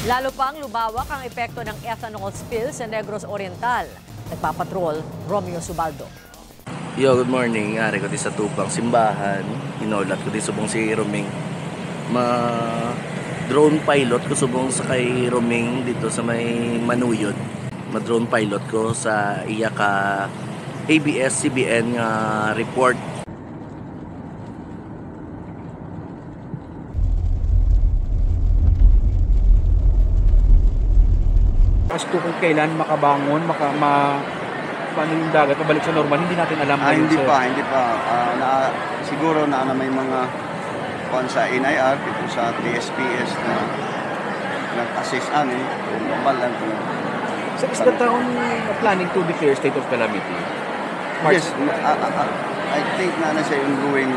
Lalo pang lumawak ang epekto ng ethanol spill sa Negros Oriental. Nagpapatrol, Romeo Subaldo. Yo, good morning. Ari ko di sa tubang simbahan. Inolat ko di subong si Roming. Drone pilot ko subong sa kay Roming dito sa may Manuyod. Drone pilot ko sa iya ka ABS-CBN nga report. As to kung kailan makabangon, paano yung dagat, pabalik sa normal, hindi natin alam ngayon, Hindi sir. pa. Siguro na may mga kung sa NIR, dito sa TSPS na nag-assist amin, balan ko. So is the town planning to declare state of calamity? Yes, I think na siya yung going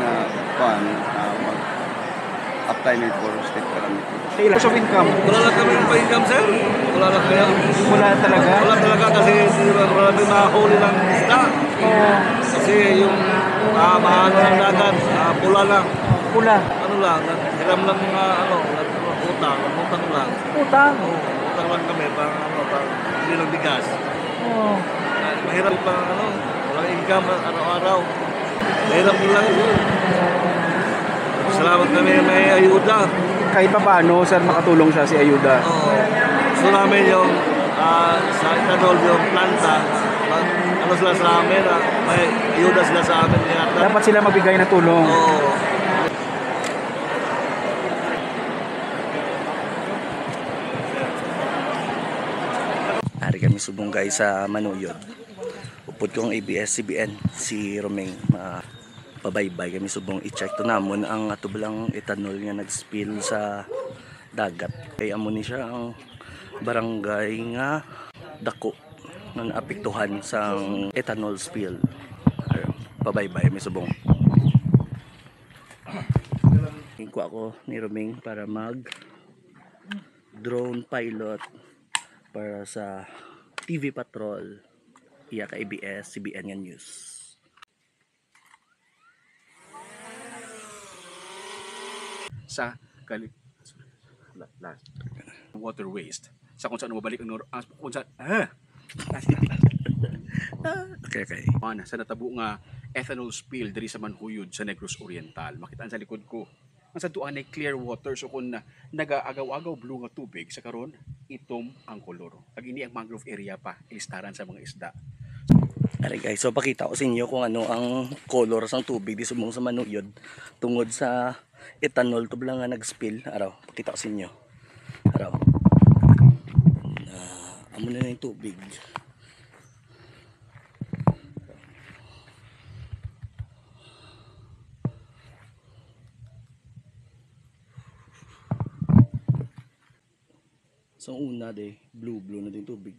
apply na for state calamity. Kailan? So income? Wala lang kami yung pa-income, sir. Wala lang kaya. Wala talaga? Wala talaga kasi marami mahuli ng isda. Kasi yung mahal ng dagat, pula lang. Pula? Ano lang, hiram lang mga utang lang. Utang? Oo, utang lang kami, pang hindi lang bigas. Oh. Mahirap pang walang income araw-araw. Mahirap lang yun. Salamat kami may ayuda. Kahit pa paano, sir, makatulong siya si Ayuda? Oo. Gusto namin yung sa ethanol yung planta, sila sa amin, may ayuda sila sa amin. Dapat sila magbigay ng tulong. Oo. Ari kami subong guys sa Manuyod. Upod ko ang ABS-CBN si Romeng. Pabaybay kami subong i-check to namon ang atubalang ethanol nga nag-spill sa dagat. Kaya amo ni siya ang barangay nga dako nga naapektuhan sa ethanol spill. Pabaybay kami subong. Hingko ako ni Romeng para mag drone pilot para sa TV Patrol iya ka ABS-CBN nga news. Sa water waste sa kung saan mabalik ang kung saan Okay. sa natabo nga ethanol spill diri sa Manuyod sa Negros Oriental. Makitaan sa likod ko ang sa tuan ay clear water, so kung nagaagaw-agaw blue nga tubig sa karon itom ang kolor. Pag ini ang mangrove area pa ilistaran sa mga isda. Alright guys, so pakita ko sa inyo kung ano ang color ng tubig di subong sa Manuyod tungod sa ethanol tublang nga nag-spill. Araw, pakita ko sa inyo. Araw. Amo na yung tubig. So una blue na din tubig.